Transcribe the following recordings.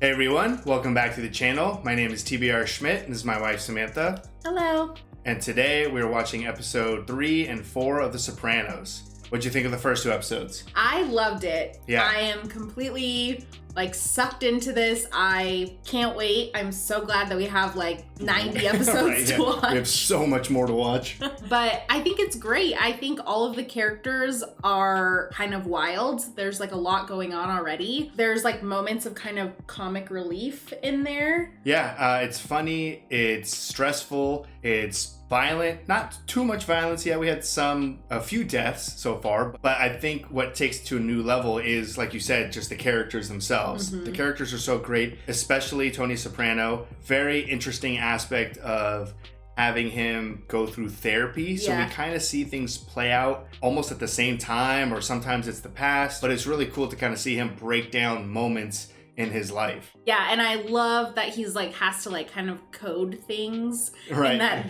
Hey everyone, welcome back to the channel. My name is TBR Schmidt and this is my wife Samantha. Hello. And today we're watching episode 3 and 4 of The Sopranos. What'd you think of the first two episodes? I loved it. Yeah. I am completely sucked into this. I can't wait. I'm so glad that we have 90 episodes to watch. We have so much more to watch. But I think it's great. I think all of the characters are kind of wild. There's a lot going on already. There's moments of kind of comic relief in there. Yeah, it's funny, it's stressful, it's violent, not too much violence yet. We had a few deaths so far, but I think what takes it to a new level is, like you said, just the characters themselves. The characters are so great, especially Tony Soprano. Very interesting aspect of having him go through therapy. So we kind of see things play out almost at the same time, or sometimes it's the past, but it's really cool to kind of see him break down moments in his life. Yeah, and I love that he's has to kind of code things. Right. And that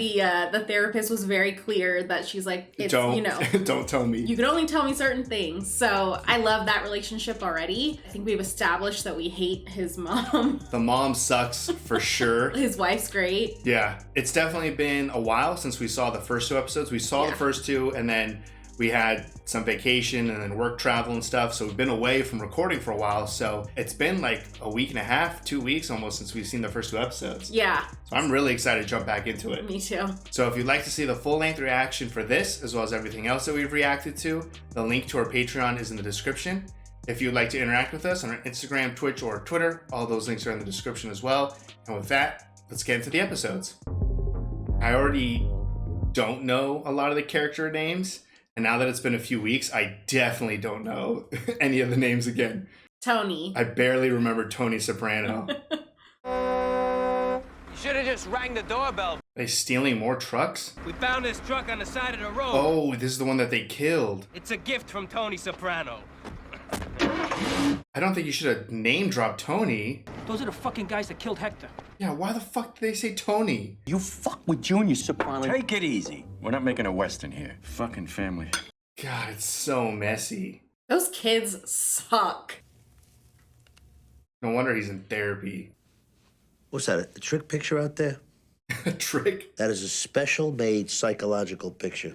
the therapist was very clear that she's it's don't tell me. You can only tell me certain things. So I love that relationship already. I think we've established that we hate his mom. The mom sucks for sure. His wife's great. Yeah, it's definitely been a while since we saw the first two episodes. We saw the first two and then we had some vacation and then work travel and stuff. So we've been away from recording for a while. So it's been a week and a half, 2 weeks almost since we've seen the first two episodes. Yeah. So I'm really excited to jump back into it. Me too. So if you'd like to see the full length reaction for this, as well as everything else that we've reacted to, the link to our Patreon is in the description. If you'd like to interact with us on our Instagram, Twitch, or Twitter, all those links are in the description as well. And with that, let's get into the episodes. I already don't know a lot of the character names. And now that it's been a few weeks, I definitely don't know any of the names again. Tony. I barely remember Tony Soprano. You should have just rang the doorbell. Are they stealing more trucks? We found this truck on the side of the road. Oh, this is the one that they killed. It's a gift from Tony Soprano. I don't think you should have name dropped Tony. Those are the fucking guys that killed Hector. Yeah, why the fuck did they say Tony? You fuck with Junior Soprano. Take it easy. We're not making a Western here. Fucking family. God, it's so messy. Those kids suck. No wonder he's in therapy. What's that, a trick picture out there? A trick? That is a special-made psychological picture.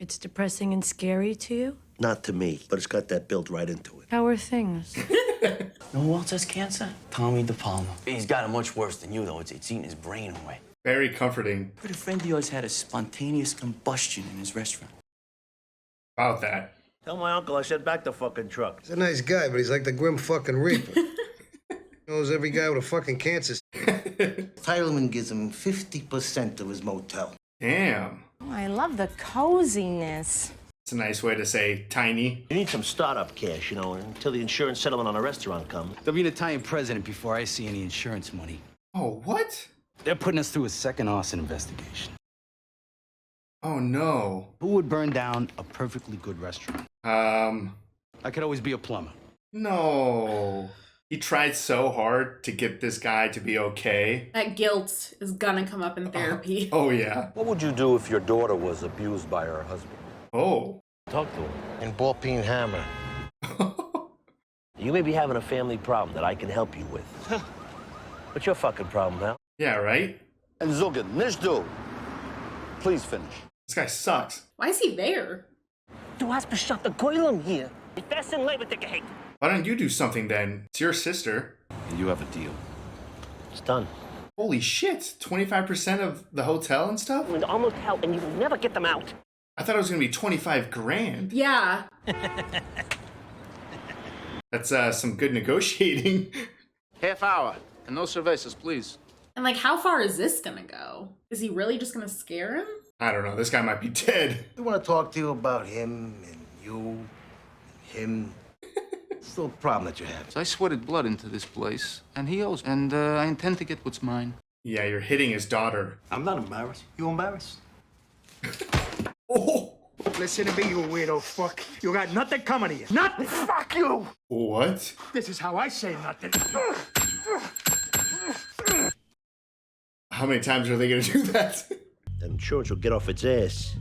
It's depressing and scary to you? Not to me, but it's got that built right into it. How are things? You know who else has cancer? Tommy DePalma. He's got it much worse than you, though. It's eating his brain away. Very comforting. But a friend of yours had a spontaneous combustion in his restaurant. About that. Tell my uncle I sent back the fucking truck. He's a nice guy, but he's like the Grim fucking Reaper. Knows every guy with a fucking cancer. Tylerman gives him 50% of his motel. Damn. Oh, I love the coziness. It's a nice way to say tiny. You need some startup cash, until the insurance settlement on the restaurant comes. There'll be an Italian president before I see any insurance money. Oh, what? They're putting us through a second arson investigation. Oh, no. Who would burn down a perfectly good restaurant? I could always be a plumber. No. He tried so hard to get this guy to be okay. That guilt is gonna come up in therapy. Oh, yeah. What would you do if your daughter was abused by her husband? Oh. Talk to her. And ball-peen hammer. You may be having a family problem that I can help you with. What's your fucking problem, pal? Yeah, right? And Zugan, Nishdu. Please finish. This guy sucks. Why is he there? Du hast beschafft the Goylem hier. Die besten Leibendicke hängt. Why don't you do something then? It's your sister. You have a deal. It's done. Holy shit. 25% of the hotel and stuff? It's almost hell, and you will never get them out. I thought it was going to be 25 grand. Yeah. That's some good negotiating. Half hour, and no cervezas, please. And how far is this gonna go? Is he really just gonna scare him? I don't know. This guy might be dead. We want to talk to you about him and you and him. It's a little problem that you have. So I sweated blood into this place, and he owes, and I intend to get what's mine. Yeah, you're hitting his daughter. I'm not embarrassed. You embarrassed? Oh! Listen to me, you weirdo fuck. You got nothing coming to you. Nothing. Fuck you. What? This is how I say nothing. How many times are they going to do that? The insurance will get off its ass.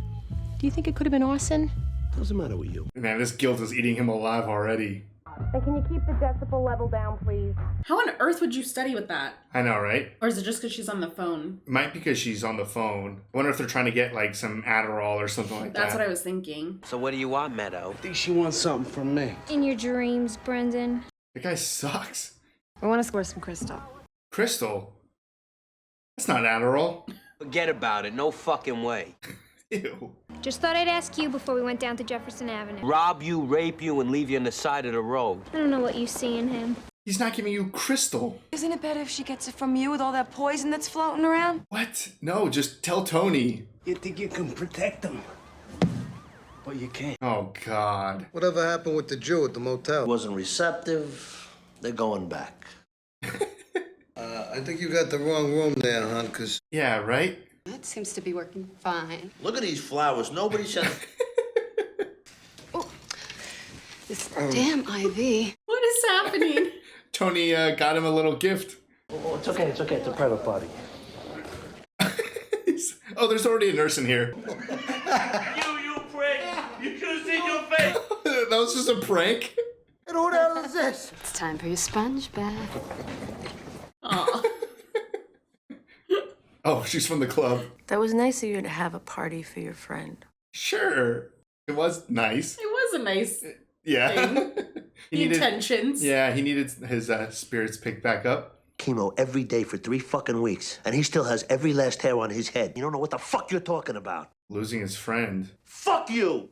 Do you think it could have been arson? Doesn't matter with you. Man, this guilt is eating him alive already. And can you keep the decibel level down, please? How on earth would you study with that? I know, right? Or is it just because she's on the phone? Might be because she's on the phone. I wonder if they're trying to get like some Adderall or something like that. That's what I was thinking. So what do you want, Meadow? I think she wants something from me. In your dreams, Brendan. The guy sucks. I want to score some crystal. Crystal? That's not Adderall. Forget about it. No fucking way. Ew. Just thought I'd ask you before we went down to Jefferson Avenue. Rob you, rape you, and leave you on the side of the road. I don't know what you see in him. He's not giving you crystal. Isn't it better if she gets it from you with all that poison that's floating around? What? No, just tell Tony. You think you can protect him? But you can't. Oh, God. Whatever happened with the Jew at the motel? Wasn't receptive. They're going back. I think you got the wrong room there, hon, because... Yeah, right? That seems to be working fine. Look at these flowers. Nobody said... This damn IV. What is happening? Tony got him a little gift. Oh, it's okay. It's okay. It's a private party. Oh, there's already a nurse in here. You prick! You should have seen your face! That was just a prank? And who the hell is this? It's time for your sponge bath. Aw. Oh, she's from the club. That was nice of you to have a party for your friend. Sure. It was nice. It was a nice Yeah. He intentions. Yeah, he needed his spirits picked back up. Chemo every day for 3 fucking weeks, and he still has every last hair on his head. You don't know what the fuck you're talking about. Losing his friend. Fuck you!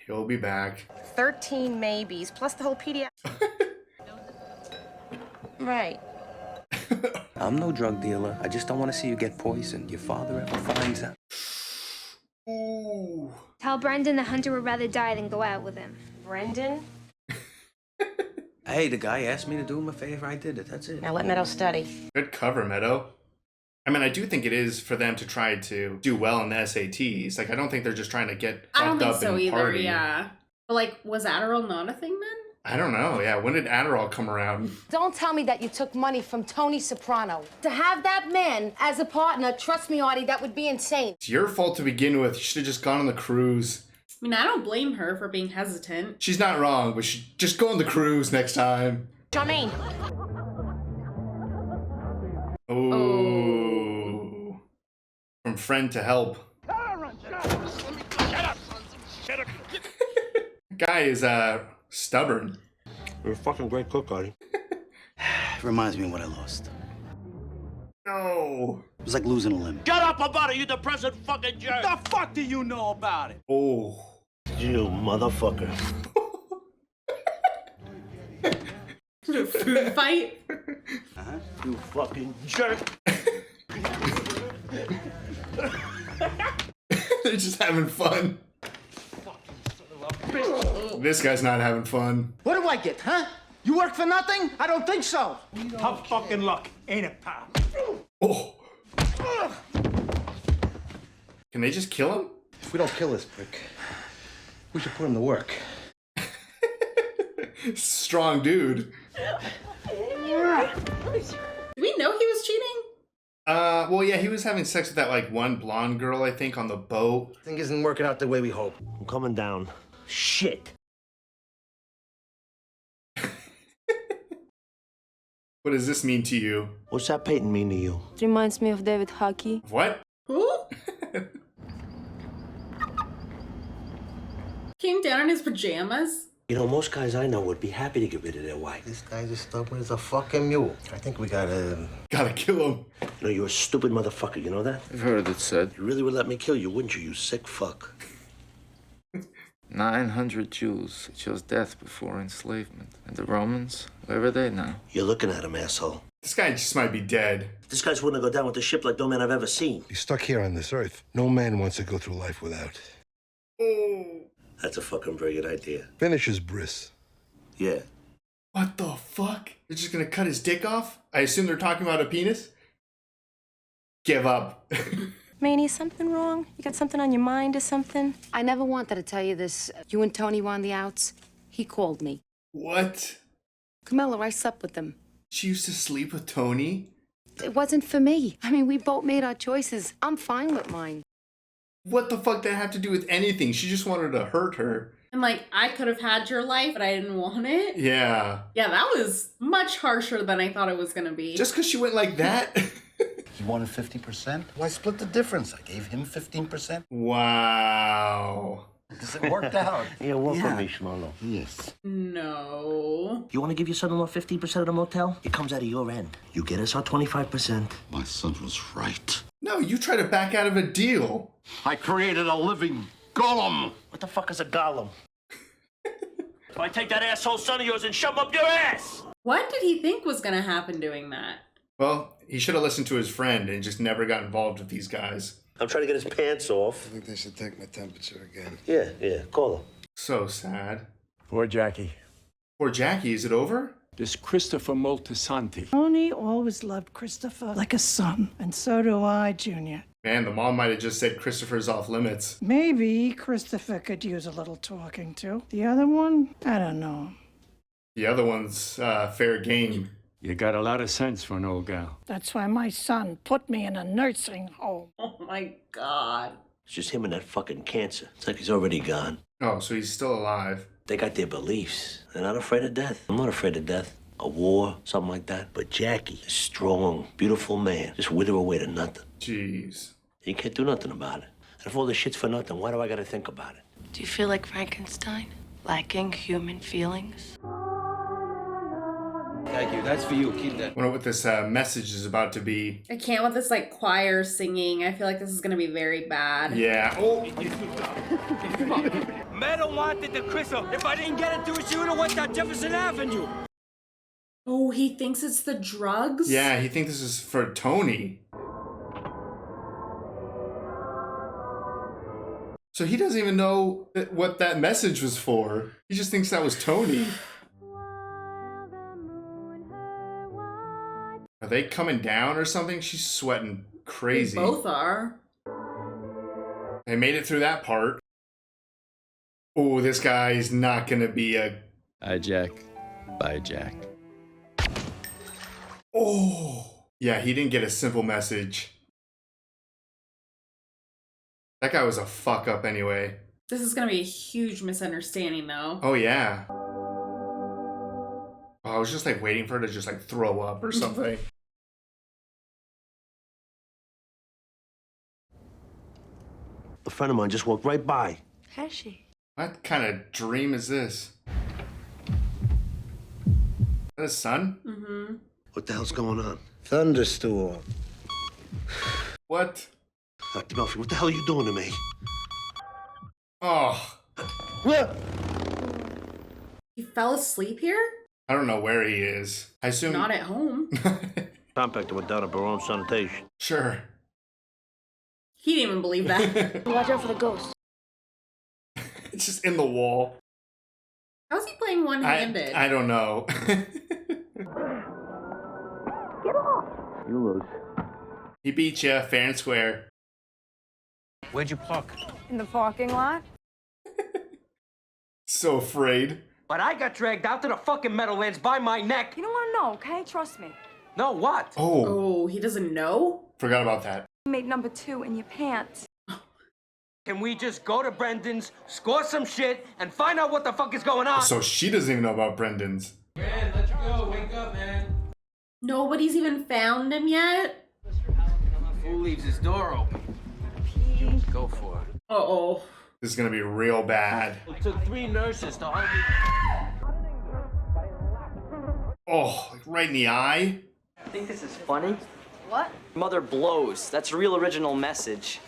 He'll be back. 13 maybes, plus the whole pediatric. Right. I'm no drug dealer. I just don't want to see you get poisoned. Your father ever finds out. Ooh. Tell Brendan the hunter would rather die than go out with him. Brendan? Hey, the guy asked me to do him a favor. I did it. That's it. Now let Meadow study. Good cover, Meadow. I mean, I do think it is for them to try to do well in the SATs. Like, I don't think they're just trying to get I don't fucked think up so and either, party. yeah. But like, was Adderall not a thing then? I don't know. Yeah, when did Adderall come around? Don't tell me that you took money from Tony Soprano. To have that man as a partner, trust me, Artie, that would be insane. It's your fault to begin with. You should have just gone on the cruise. I mean, I don't blame her for being hesitant. She's not wrong, but just go on the cruise next time. Charmaine. Oh. From friend to help. Guy is stubborn. You're a fucking great cook, Artie. It reminds me of what I lost. No. It was like losing a limb. Shut up about it, you depressing fucking jerk! The fuck do you know about it? Oh. You motherfucker. Food fight? You fucking jerk! They're just having fun. This guy's not having fun. What do I get, huh? You work for nothing? I don't think so. Tough fucking luck, ain't it, pal? Oh. Can they just kill him? If we don't kill this prick, we should put him to work. Strong dude. Do we know he was cheating? Well, yeah, he was having sex with that, like, one blonde girl, I think, on the boat. Thing isn't working out the way we hope. I'm coming down. Shit. What does this mean to you? What's that painting mean to you? It reminds me of David Hockey. What? Who? Came down in his pajamas? You know, most guys I know would be happy to get rid of their wife. This guy's as stubborn as a fucking mule. I think we gotta... Gotta kill him. You know, you're a stupid motherfucker, you know that? I've heard it said. You really would let me kill you, wouldn't you, you sick fuck? 900 Jews chose death before enslavement. And the Romans, where were they now? You're looking at him, asshole. This guy just might be dead. This guy's willing to go down with the ship like no man I've ever seen. He's stuck here on this earth. No man wants to go through life without. Oh. That's a fucking brilliant idea. Finish his bris. Yeah. What the fuck? They're just gonna cut his dick off? I assume they're talking about a penis? Give up. Manny, is something wrong? You got something on your mind or something? I never wanted to tell you this. You and Tony were on the outs. He called me. What? Camilla, I slept with him. She used to sleep with Tony? It wasn't for me. I mean, we both made our choices. I'm fine with mine. What the fuck did that have to do with anything? She just wanted to hurt her. And like, I could have had your life, but I didn't want it. Yeah. Yeah, that was much harsher than I thought it was gonna be. Just because she went like that? You wanted 50%? Why split the difference? I gave him 15%. Wow. Because it worked out. You're welcome, me, Shlomo. Yes. No. You want to give your son-in-law 15% of the motel? It comes out of your end. You get us our 25%. My son was right. No, you try to back out of a deal. I created a living golem. What the fuck is a golem? So I take that asshole son of yours and shove him up your ass! What did he think was gonna happen doing that? Well, he should have listened to his friend and just never got involved with these guys. I'm trying to get his pants off. I think they should take my temperature again. Yeah, call him. So sad. Poor Jackie. Poor Jackie, is it over? This Christopher Moltisanti. Tony always loved Christopher like a son, and so do I, Junior. Man, the mom might have just said Christopher's off limits. Maybe Christopher could use a little talking to. The other one, I don't know. The other one's fair game. You got a lot of sense for an old gal. That's why my son put me in a nursing home. Oh my God. It's just him and that fucking cancer. It's like he's already gone. Oh, so he's still alive. They got their beliefs. They're not afraid of death. I'm not afraid of death. A war, something like that. But Jackie, a strong, beautiful man, just wither away to nothing. Jeez. You can't do nothing about it. And if all this shit's for nothing, why do I gotta think about it? Do you feel like Frankenstein? Lacking human feelings? Thank you. That's for you. Keep that. Wonder what this message is about to be. I can't with this like choir singing. I feel like this is gonna be very bad. Yeah. Oh. Meadow wanted the crystal. If I didn't get it to her, she would have went down Jefferson Avenue. Oh, he thinks it's the drugs? Yeah, he thinks this is for Tony. So he doesn't even know what that message was for. He just thinks that was Tony. Are they coming down or something? She's sweating crazy. They both are. They made it through that part. Oh, this guy's not gonna be a... Hi, Jack. Bye, Jack. Oh. Yeah, he didn't get a simple message. That guy was a fuck up anyway. This is gonna be a huge misunderstanding though. Oh, yeah. Oh, I was just like waiting for her to just like throw up or something. A friend of mine just walked right by. Has she? What kind of dream is this? Is that his son? Mm-hmm. What the hell's going on? Thunderstorm. What? Dr. Melfi, what the hell are you doing to me? Oh. He fell asleep here? I don't know where he is. I assume... Not at home. Compactor went down at Barone Sanitation. Sure. He didn't even believe that. Watch out for the ghost. It's just in the wall. How's he playing one-handed? I don't know. Get off. You lose. He beat you fair and square. Where'd you park? In the parking lot? So afraid. But I got dragged out to the fucking Meadowlands by my neck. You don't want to know, okay? Trust me. No, what? Oh, Oh, he doesn't know? forgot about that. You made number 2 in your pants. Can we just go to Brendan's, score some shit, and find out what the fuck is going on? So she doesn't even know about Brendan's. Man, let's go. Wake up, man. Nobody's even found him yet? Who leaves his door open? Go for it. Uh-oh. This is gonna be real bad. It took 3 nurses to hold me. Oh, like right in the eye. Think this is funny? What? Mother blows. That's a real original message.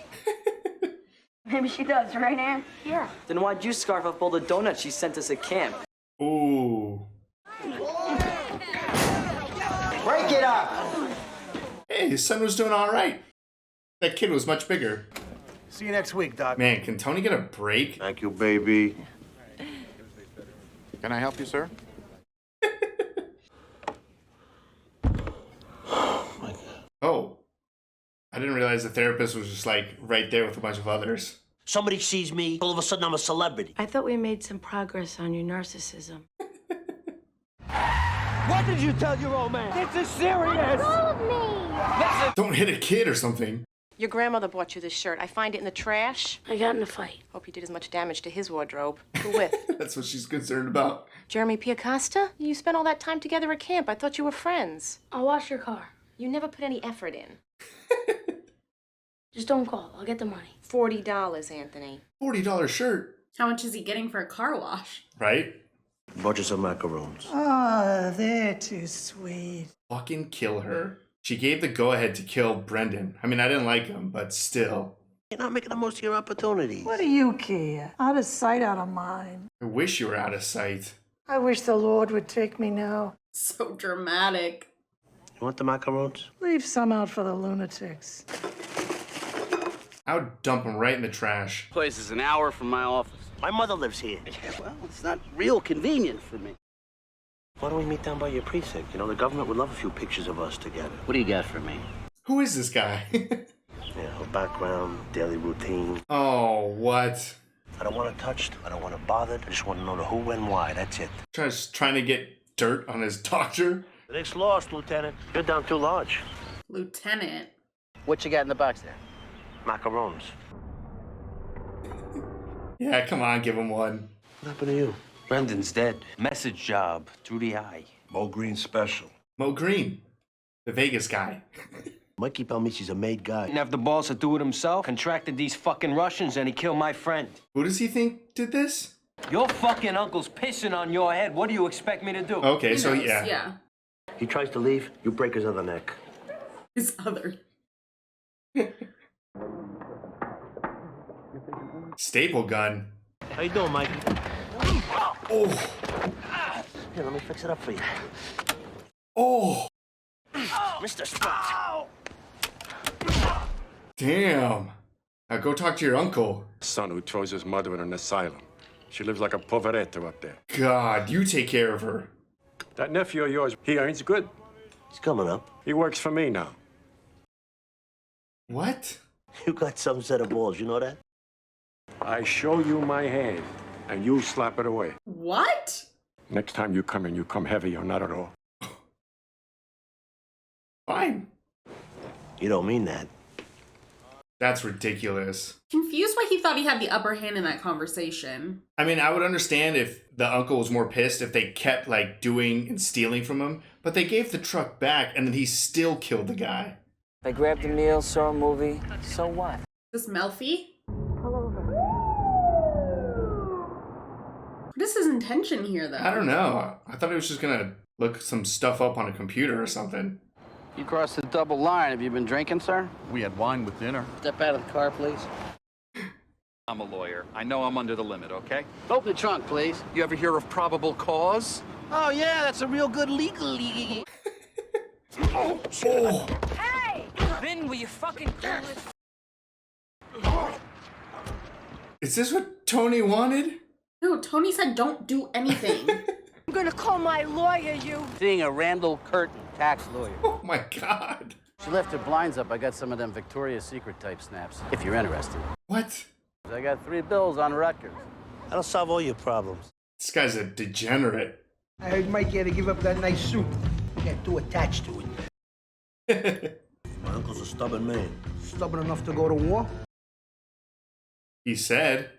Maybe she does, right, Ann? Yeah. Then why'd you scarf up all the donuts she sent us at camp? Ooh. Break it up! Hey, his son was doing all right. That kid was much bigger. See you next week, Doc. Man, can Tony get a break? Thank you, baby. Can I help you, sir? Oh. I didn't realize the therapist was just like right there with a bunch of others. Somebody sees me, all of a sudden I'm a celebrity. I thought we made some progress on your narcissism. What did you tell your old man? This is serious. All of me. Don't hit a kid or something. Your grandmother bought you this shirt. I find it in the trash. I got in a fight. Hope you did as much damage to his wardrobe. Who with? That's what she's concerned about. Jeremy Piacosta? You spent all that time together at camp. I thought you were friends. I'll wash your car. You never put any effort in. Just don't call. I'll get the money. $40, Anthony. $40 shirt. How much is he getting for a car wash? Right? Bought you some macaroons. Oh, they're too sweet. Fucking kill her. She gave the go-ahead to kill Brendan. I mean, I didn't like him, but still. You're not making the most of your opportunities. What do you care? Out of sight, out of mind. I wish you were out of sight. I wish the Lord would take me now. So dramatic. You want the macaroons? Leave some out for the lunatics. I would dump them right in the trash. Place is an hour from my office. My mother lives here. Yeah, well, it's not real convenient for me. Why don't we meet down by your precinct? You know, the government would love a few pictures of us together. What do you got for me? Who is this guy? Yeah, her background, daily routine. Oh, what? I don't want her touched. I don't want her bothered. I just want to know the who and why. That's it. Just trying to get dirt on his doctor. It's lost, Lieutenant. You're down too large. Lieutenant. What you got in the box there? Macarons. Yeah, come on, give him one. What happened to you? Brendan's dead. Message job through the eye. Mo Green special. Mo Green, the Vegas guy. Mikey Palmici's a made guy. Didn't have the balls to do it himself. Contracted these fucking Russians and he killed my friend. Who does he think did this? Your fucking uncle's pissing on your head. What do you expect me to do? Okay, He so knows, yeah. Yeah. He tries to leave, you break his other neck. His other. Staple gun. How you doing, Mikey? Oh. Here, let me fix it up for you. Oh. Mr. Spot. Damn. Now go talk to your uncle. Son who throws his mother in an asylum. She lives like a poveretta up there. God, you take care of her. That nephew of yours, he earns good. He's coming up. He works for me now. What? You got some set of balls, you know that? I show you my hand, and you slap it away. What? Next time you come in, you come heavy or not at all. Fine. You don't mean that. That's ridiculous. Confused why he thought he had the upper hand in that conversation. I mean, I would understand if the uncle was more pissed if they kept, like, doing and stealing from him, but they gave the truck back and then he still killed the guy. I grabbed a meal, saw a movie. So what? Is this Melfi? Pull over. What is his intention here, though? I don't know. I thought he was just gonna look some stuff up on a computer or something. You crossed the double line. Have you been drinking, sir? We had wine with dinner. Step out of the car, please. I'm a lawyer. I know I'm under the limit, okay? Open the trunk, please. You ever hear of probable cause? Oh, yeah, that's a real good legal. Oh. Hey! Vin, will you fucking do it? Is this what Tony wanted? No, Tony said don't do anything. I'm gonna call my lawyer, you. Seeing a Randall Curtin, tax lawyer. Oh my God. She left her blinds up. I got some of them Victoria's Secret type snaps, if you're interested. What? I got 3 bills on record. That'll solve all your problems. This guy's a degenerate. I heard Mike had to give up that nice suit. Got too attached to it. My uncle's a stubborn man. Stubborn enough to go to war? He said.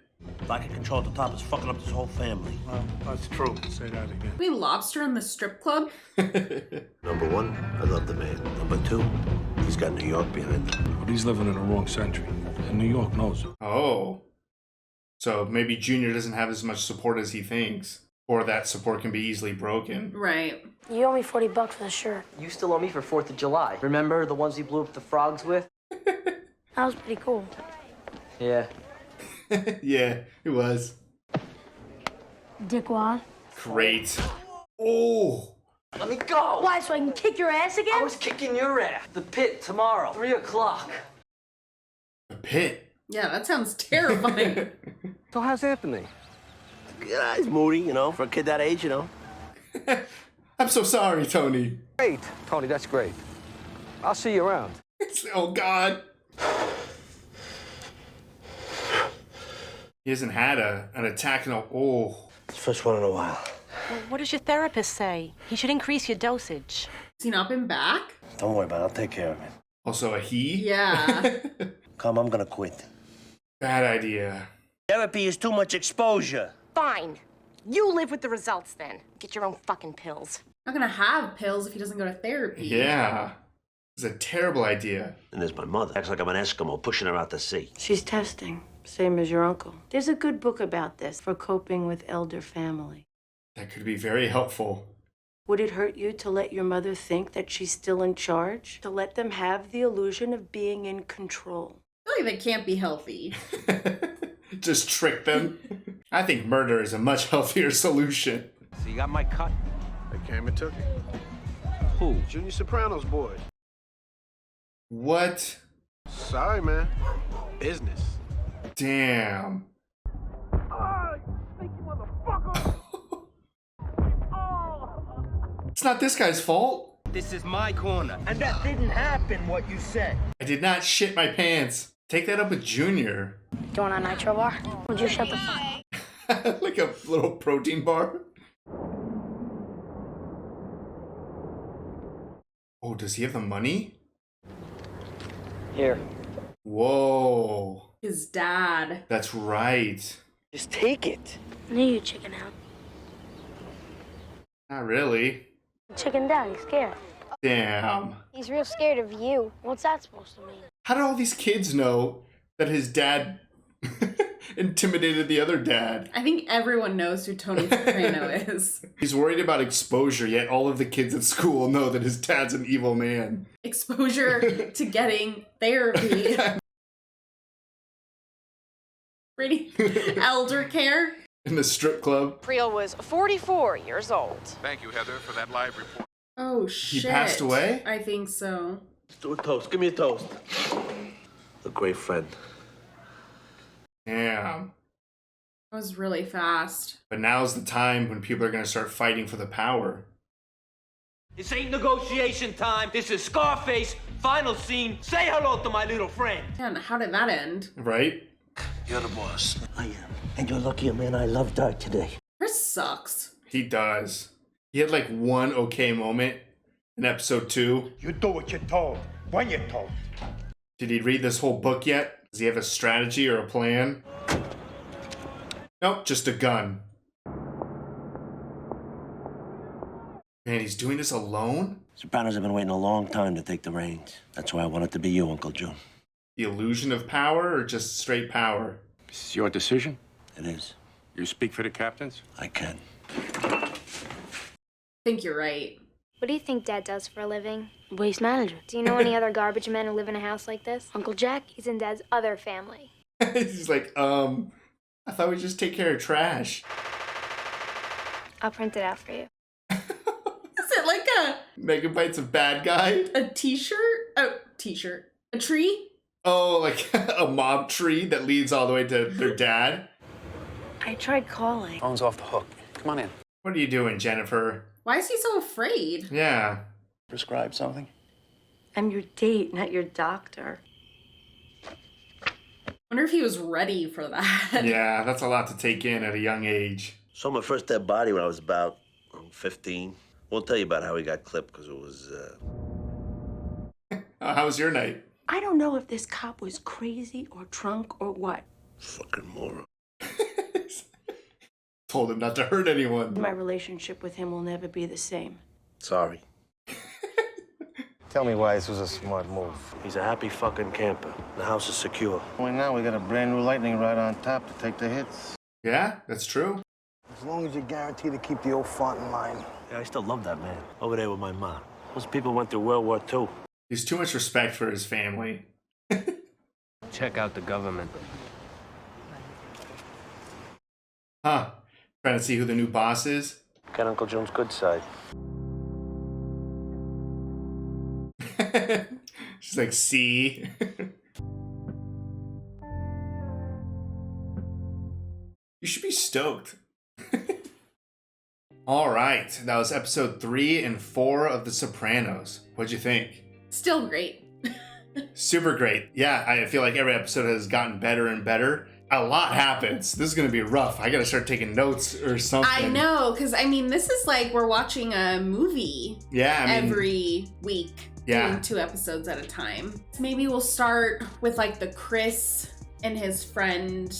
Lack of control at the top is fucking up this whole family. Well, that's true. Say that again. We lobster in the strip club? Number 1, I love the man. Number 2, he's got New York behind him. But he's living in the wrong century, and New York knows it. Oh. So maybe Junior doesn't have as much support as he thinks. Or that support can be easily broken. Right. You owe me $40 for the shirt. You still owe me for 4th of July. Remember the ones he blew up the frogs with? That was pretty cool. Yeah. Yeah, it was. Dickwad. Great. Oh. Let me go! Why, so I can kick your ass again? I was kicking your ass. The pit tomorrow, 3 o'clock. The pit. Yeah, that sounds terrifying. So how's Anthony? Yeah, he's moody, you know, for a kid that age, you know. I'm so sorry, Tony. Great, Tony, that's great. I'll see you around. Oh, God. He hasn't had an attack in a... Oh. It's the first one in a while. Well, what does your therapist say? He should increase your dosage. Has he not been back? Don't worry about it. I'll take care of it. Also a he? Yeah. Come, I'm gonna quit. Bad idea. Therapy is too much exposure. Fine. You live with the results then. Get your own fucking pills. Not gonna have pills if he doesn't go to therapy. Yeah. It's a terrible idea. And there's my mother. Acts like I'm an Eskimo pushing her out to sea. She's testing, same as your uncle. There's a good book about this for coping with elder family. That could be very helpful. Would it hurt you to let your mother think that she's still in charge? To let them have the illusion of being in control? I feel like that can't be healthy. Just trick them. I think murder is a much healthier solution. So you got my cut? They came and took it. Who? Junior Sopranos boy. What? Sorry, man. Business. Damn. It's not this guy's fault. This is my corner. And that didn't happen, what you said. I did not shit my pants. Take that up with Junior. Do you want a nitro bar? Would you shut the fuck up? Like a little protein bar. Oh, does he have the money? Here. Whoa. His dad. That's right. Just take it. I knew you'd chicken out. Not really. Chicken down, he's scared. Damn. He's real scared of you. What's that supposed to mean? How did all these kids know that his dad intimidated the other dad? I think everyone knows who Tony Soprano is. He's worried about exposure, yet all of the kids at school know that his dad's an evil man. Exposure to getting therapy. Pretty elder care. In the strip club. Priel was 44 years old. Thank you, Heather, for that live report. Oh, shit. He passed away? I think so. Let's do a toast. Give me a toast. A great friend. Damn. That was really fast. But now's the time when people are going to start fighting for the power. This ain't negotiation time. This is Scarface. Final scene. Say hello to my little friend. Man, how did that end? Right? You're the boss. I am. And you're lucky a man I love died today. Chris sucks. He does. He had like one okay moment in episode 2. You do what you're told, when you're told. Did he read this whole book yet? Does he have a strategy or a plan? Nope, just a gun. Man, he's doing this alone? Sopranos have been waiting a long time to take the reins. That's why I want it to be you, Uncle June. The illusion of power or just straight power? This is your decision? It is. You speak for the captains? I can. I think you're right. What do you think Dad does for a living? Waste manager. Do you know any other garbage men who live in a house like this? Uncle Jack? He's in Dad's other family. He's like, I thought we'd just take care of trash. I'll print it out for you. Is it like Megabytes of bad guy? a t-shirt? Oh, t-shirt. A tree? Oh, like a mob tree that leads all the way to their dad? I tried calling. Phone's off the hook. Come on in. What are you doing, Jennifer? Why is he so afraid? Yeah. Prescribe something? I'm your date, not your doctor. Wonder if he was ready for that. Yeah, that's a lot to take in at a young age. Saw my first dead body when I was about 15. Won't tell you about how he got clipped because it was, How was your night? I don't know if this cop was crazy or drunk or what. fucking moron. Told him not to hurt anyone. My relationship with him will never be the same. Sorry. Tell me why this was a smart move. He's a happy fucking camper. The house is secure. Well, now we got a brand new lightning rod on top to take the hits. Yeah, that's true. As long as you're guaranteed to keep the old font in line. Yeah, I still love that man. Over there with my mom. Those people went through World War II. He's too much respect for his family. Check out the government. Huh. Trying to see who the new boss is? Got Uncle Jone's good side. She's like, see? You should be stoked. All right, that was episode 3 and 4 of The Sopranos. What'd you think? Still great. Super great. Yeah, I feel like every episode has gotten better and better. A lot happens. This is going to be rough. I got to start taking notes or something. I know, because I mean, this is like we're watching a movie Yeah, I mean, every week. doing 2 episodes at a time. Maybe we'll start with like the Chris and his friend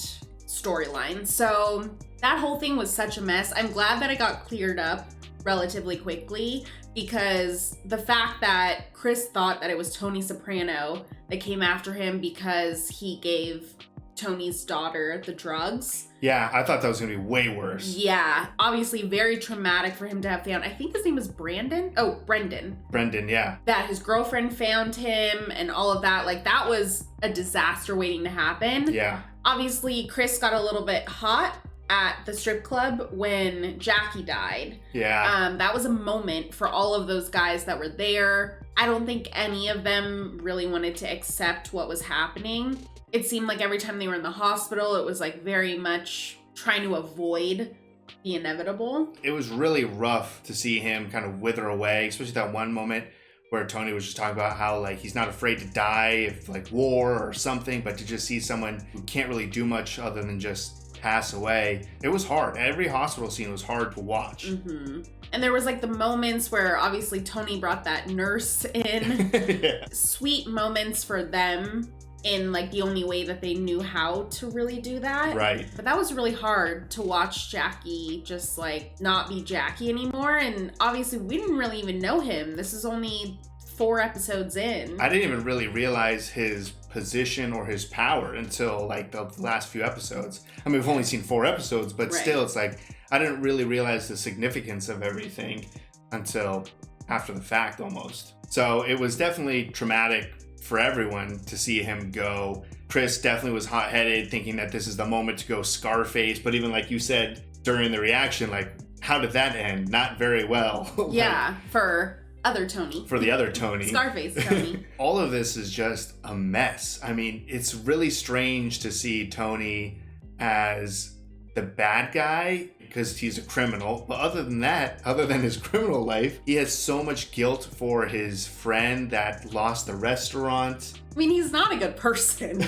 storyline. So that whole thing was such a mess. I'm glad that it got cleared up relatively quickly, because the fact that Chris thought that it was Tony Soprano that came after him because he gave Tony's daughter the drugs. Yeah, I thought that was gonna be way worse. Yeah, obviously very traumatic for him to have found. I think his name was Brandon. Oh, Brendan. Brendan, yeah. That his girlfriend found him and all of that. Like, that was a disaster waiting to happen. Yeah. Obviously, Chris got a little bit hot at the strip club when Jackie died. Yeah. That was a moment for all of those guys that were there. I don't think any of them really wanted to accept what was happening. It seemed like every time they were in the hospital, it was like very much trying to avoid the inevitable. It was really rough to see him kind of wither away, especially that one moment where Tony was just talking about how like he's not afraid to die if like war or something, but to just see someone who can't really do much other than just pass away, it was hard. Every hospital scene was hard to watch. Mm-hmm. And there was like the moments where obviously Tony brought that nurse in. Yeah. Sweet moments for them in like the only way that they knew how to really do that. Right. But that was really hard to watch Jackie just like not be Jackie anymore. And obviously we didn't really even know him. This is only 4 episodes in. I didn't even really realize his position or his power until like the last few episodes. I mean, we've only seen 4 episodes, but still it's like I didn't really realize the significance of everything until after the fact almost. So it was definitely traumatic for everyone to see him go. Chris definitely was hot-headed, thinking that this is the moment to go Scarface, but even like you said during the reaction, like how did that end? Not very well. Yeah, for other Tony. For the other Tony. Scarface Tony. All of this is just a mess. I mean, it's really strange to see Tony as the bad guy because he's a criminal. But other than that, other than his criminal life, he has so much guilt for his friend that lost the restaurant. I mean, he's not a good person.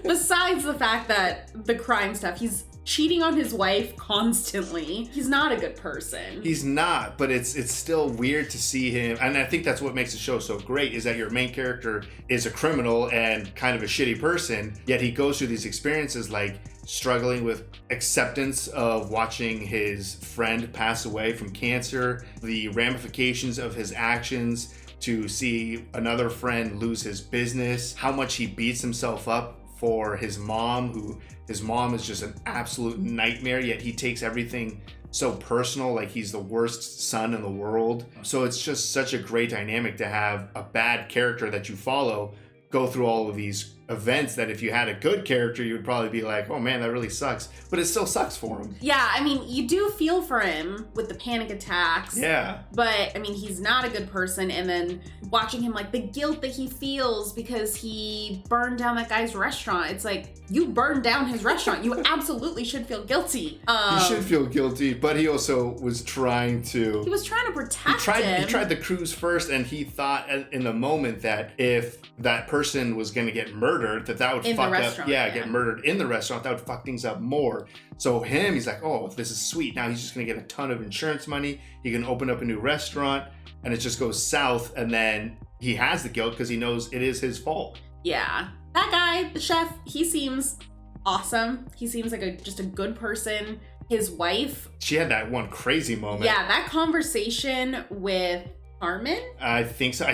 Besides the fact that the crime stuff, he's cheating on his wife constantly. He's not a good person. He's not, but it's still weird to see him. And I think that's what makes the show so great is that your main character is a criminal and kind of a shitty person, yet he goes through these experiences like struggling with acceptance of watching his friend pass away from cancer, the ramifications of his actions to see another friend lose his business, how much he beats himself up for his mom, who his mom is just an absolute nightmare, yet he takes everything so personal, like he's the worst son in the world. So it's just such a great dynamic to have a bad character that you follow go through all of these events that if you had a good character, you would probably be like, oh man, that really sucks. But it still sucks for him. Yeah, I mean, you do feel for him with the panic attacks. Yeah. But, I mean, he's not a good person. And then watching him, like, the guilt that he feels because he burned down that guy's restaurant. It's like, you burned down his restaurant. You absolutely should feel guilty. He should feel guilty, but he also was trying to... He was trying to protect him. He tried the cruise first, and he thought in the moment that if that person was going to get murdered, that would fuck up. Yeah, get murdered in the restaurant. That would fuck things up more. So he's like, oh, this is sweet. Now he's just going to get a ton of insurance money. He can open up a new restaurant, and it just goes south. And then he has the guilt because he knows it is his fault. Yeah. That guy, the chef, he seems awesome. He seems like just a good person. His wife. She had that one crazy moment. Yeah, that conversation with Carmen. I think so.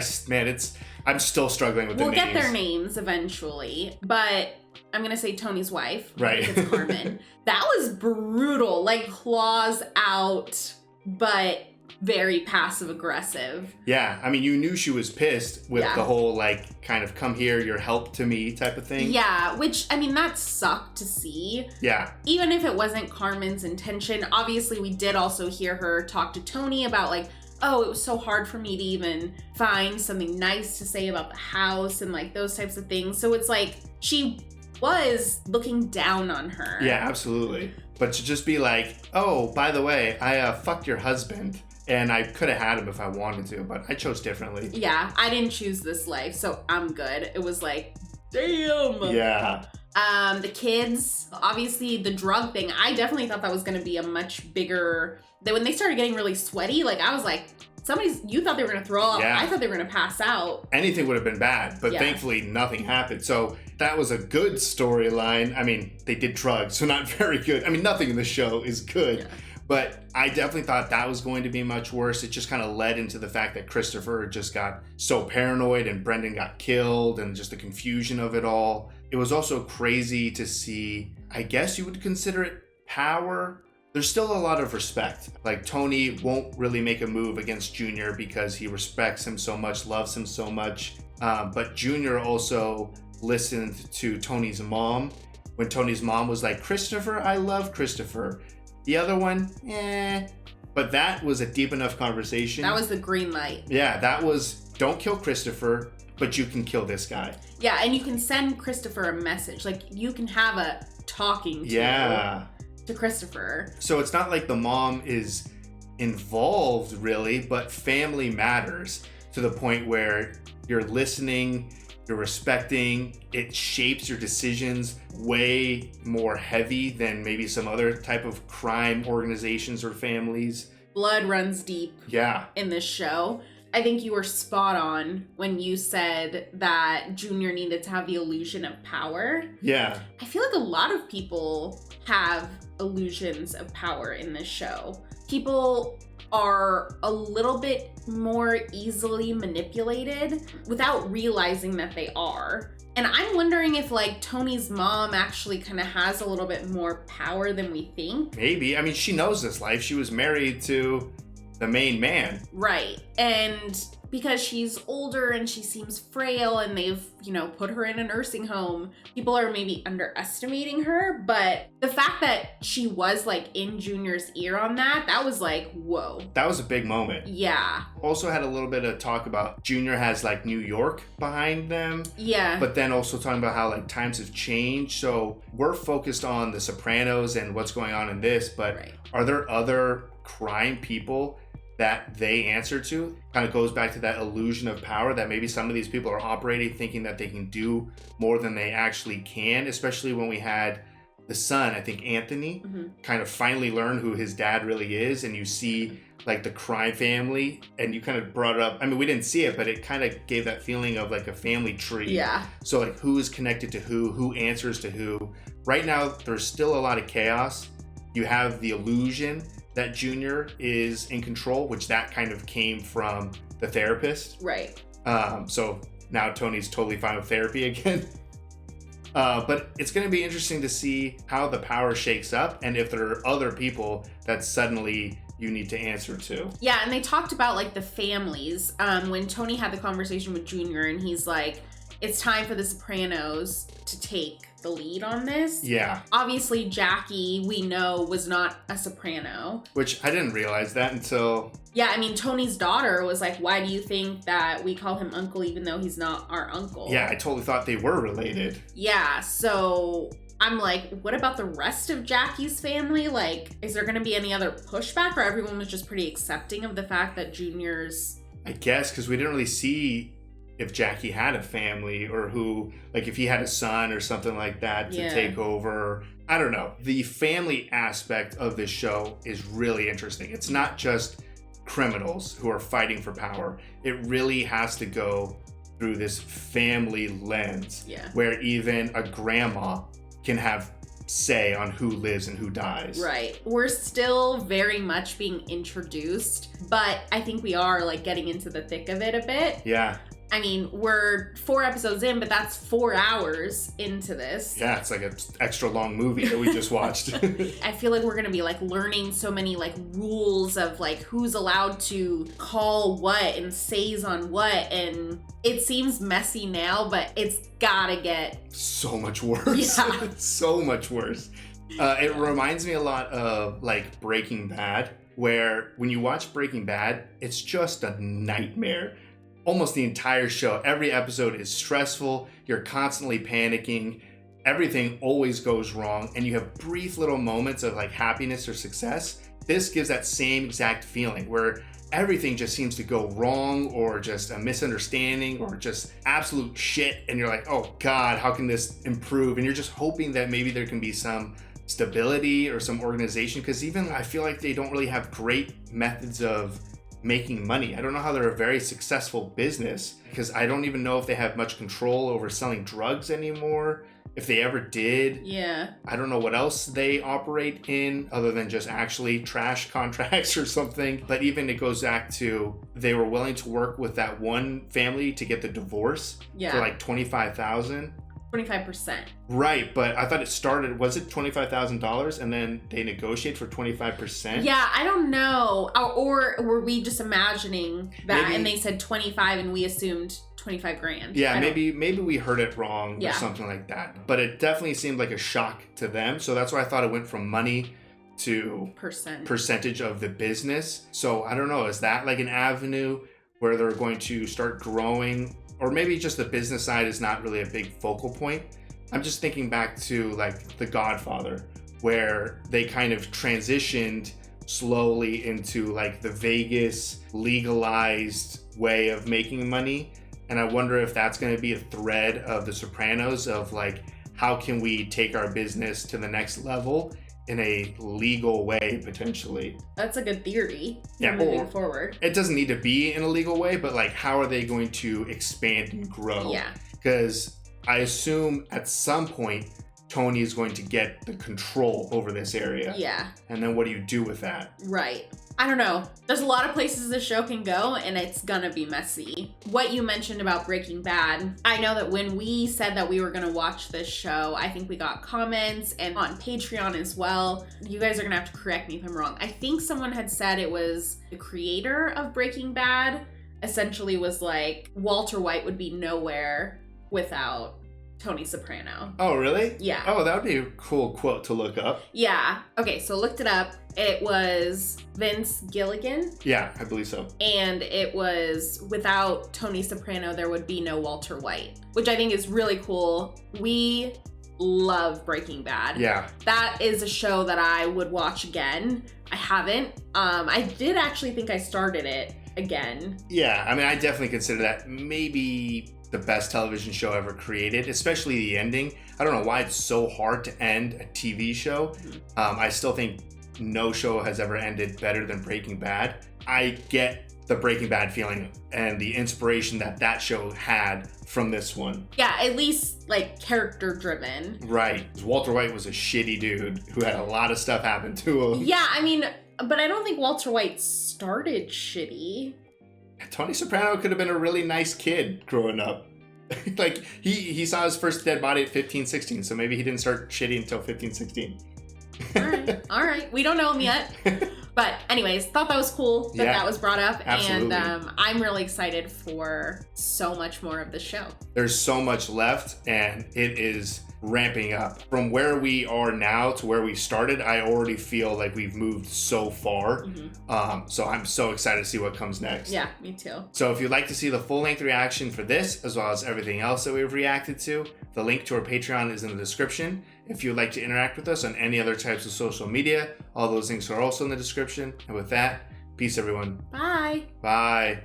I'm still struggling with the names. We'll get their names eventually, but I'm going to say Tony's wife. Right. It's Carmen. That was brutal. Like, claws out, but very passive aggressive. Yeah. I mean, you knew she was pissed with the whole, like, kind of come here, your help to me type of thing. Yeah, which, I mean, that sucked to see. Yeah. Even if it wasn't Carmen's intention. Obviously, we did also hear her talk to Tony about, like, oh, it was so hard for me to even find something nice to say about the house and like those types of things. So it's like she was looking down on her. Yeah, absolutely. But to just be like, oh, by the way, I fucked your husband and I could have had him if I wanted to, but I chose differently. Yeah, I didn't choose this life, so I'm good. It was like, damn. Yeah. The kids, obviously the drug thing, I definitely thought that was going to be a much bigger... When they started getting really sweaty, like I was like, you thought they were gonna throw up. Yeah. I thought they were gonna pass out. Anything would have been bad, but Yeah. thankfully nothing happened. So that was a good storyline. I mean, they did drugs, so not very good. I mean, nothing in the show is good, but I definitely thought that was going to be much worse. It just kind of led into the fact that Christopher just got so paranoid and Brendan got killed and just the confusion of it all. It was also crazy to see, I guess you would consider it power. There's still a lot of respect. Like, Tony won't really make a move against Junior because he respects him so much, loves him so much. But Junior also listened to Tony's mom when Tony's mom was like, Christopher, I love Christopher. The other one, But that was a deep enough conversation. That was the green light. Yeah, that was, don't kill Christopher, but you can kill this guy. Yeah, and you can send Christopher a message. Like, you can have a talking to Christopher. So it's not like the mom is involved really, but family matters to the point where you're listening, you're respecting, it shapes your decisions way more heavy than maybe some other type of crime organizations or families. Blood runs deep Yeah. in this show. I think you were spot on when you said that Junior needed to have the illusion of power. Yeah. I feel like a lot of people have illusions of power in this show. People are a little bit more easily manipulated without realizing that they are. And I'm wondering if like Tony's mom actually kind of has a little bit more power than we think. Maybe. I mean, she knows this life. She was married to the main man. Right. And because she's older and she seems frail and they've, put her in a nursing home, people are maybe underestimating her. But the fact that she was like in Junior's ear on that was like, whoa. That was a big moment. Yeah. Also had a little bit of talk about Junior has like New York behind them. Yeah. But then also talking about how like times have changed. So we're focused on The Sopranos and what's going on in this, but are there other crime people that they answer to? Kind of goes back to that illusion of power that maybe some of these people are operating thinking that they can do more than they actually can, especially when we had the son, I think Anthony, kind of finally learn who his dad really is, and you see like the crime family, and you kind of brought it up. I mean, we didn't see it, but it kind of gave that feeling of like a family tree. Yeah. So like who is connected to who answers to who. Right now, there's still a lot of chaos. You have the illusion that Junior is in control, which that kind of came from the therapist. Right. So now Tony's totally fine with therapy again. But it's going to be interesting to see how the power shakes up and if there are other people that suddenly you need to answer to. Yeah, and they talked about like the families when Tony had the conversation with Junior and he's like, it's time for the Sopranos to take the lead on this. Yeah. Obviously, Jackie, we know, was not a soprano. Which I didn't realize that until... Yeah, I mean, Tony's daughter was like, why do you think that we call him uncle even though he's not our uncle? Yeah, I totally thought they were related. Yeah, so I'm like, what about the rest of Jackie's family? Like, is there going to be any other pushback, or everyone was just pretty accepting of the fact that Junior's... I guess, because we didn't really see if Jackie had a family or who, like if he had a son or something like that to take over. I don't know. The family aspect of this show is really interesting. It's not just criminals who are fighting for power. It really has to go through this family lens where even a grandma can have say on who lives and who dies. Right. We're still very much being introduced, but I think we are like getting into the thick of it a bit. Yeah. I mean, we're 4 episodes in, but that's 4 hours into this. Yeah, it's like an extra long movie that we just watched. I feel like we're gonna be like learning so many like rules of like who's allowed to call what and says on what, and it seems messy now, but it's gotta get so much worse. Yeah. So much worse. It reminds me a lot of like Breaking Bad, where when you watch Breaking Bad, it's just a nightmare. Almost the entire show, every episode is stressful, you're constantly panicking, everything always goes wrong, and you have brief little moments of like happiness or success. This gives that same exact feeling where everything just seems to go wrong, or just a misunderstanding, or just absolute shit, and you're like, oh God, how can this improve? And you're just hoping that maybe there can be some stability or some organization, because even I feel like they don't really have great methods of making money. I don't know how they're a very successful business, because I don't even know if they have much control over selling drugs anymore. If they ever did. Yeah. I don't know what else they operate in other than just actually trash contracts or something. But even it goes back to, they were willing to work with that one family to get the divorce for like $25,000. 25%. Right, but I thought it started, was it $25,000 and then they negotiate for 25%? Yeah, I don't know. Or were we just imagining that and they said 25 and we assumed 25 grand? Yeah, maybe we heard it wrong or something like that. But it definitely seemed like a shock to them. So that's why I thought it went from money to percentage of the business. So I don't know, is that like an avenue where they're going to start growing? Or maybe just the business side is not really a big focal point. I'm just thinking back to like The Godfather, where they kind of transitioned slowly into like the Vegas legalized way of making money. And I wonder if that's going to be a thread of The Sopranos, of like, how can we take our business to the next level in a legal way, potentially. That's a good theory. Yeah, moving forward. It doesn't need to be in a legal way, but like, how are they going to expand and grow? Yeah. Because I assume at some point Tony is going to get the control over this area. Yeah. And then what do you do with that? Right. I don't know. There's a lot of places this show can go, and it's gonna be messy. What you mentioned about Breaking Bad, I know that when we said that we were gonna watch this show, I think we got comments and on Patreon as well. You guys are gonna have to correct me if I'm wrong. I think someone had said it was the creator of Breaking Bad essentially was like, Walter White would be nowhere without Tony Soprano. Oh, really? Yeah. Oh, that would be a cool quote to look up. Yeah. Okay, so looked it up. It was Vince Gilligan. Yeah, I believe so. And it was, without Tony Soprano, there would be no Walter White, which I think is really cool. We love Breaking Bad. Yeah. That is a show that I would watch again. I haven't. I did actually think I started it again. Yeah, I mean, I definitely consider that maybe the best television show ever created, especially the ending. I don't know why it's so hard to end a TV show. I still think no show has ever ended better than Breaking Bad. I get the Breaking Bad feeling and the inspiration that that show had from this one. Yeah, at least like character driven. Right. Walter White was a shitty dude who had a lot of stuff happen to him. Yeah, I mean, but I don't think Walter White started shitty. Tony Soprano could have been a really nice kid growing up. Like, he saw his first dead body at 15, 16, so maybe he didn't start shitty until 15, 16. All right. We don't know him yet. But anyways, thought that was cool that that was brought up. Absolutely. And I'm really excited for so much more of the show. There's so much left, and it is ramping up. From where we are now to where we started, I already feel like we've moved so far. So I'm so excited to see what comes next. Yeah, me too. So if you'd like to see the full-length reaction for this, as well as everything else that we've reacted to, the link to our Patreon is in the description. If you'd like to interact with us on any other types of social media, all those links are also in the description. And with that, peace everyone. Bye. Bye.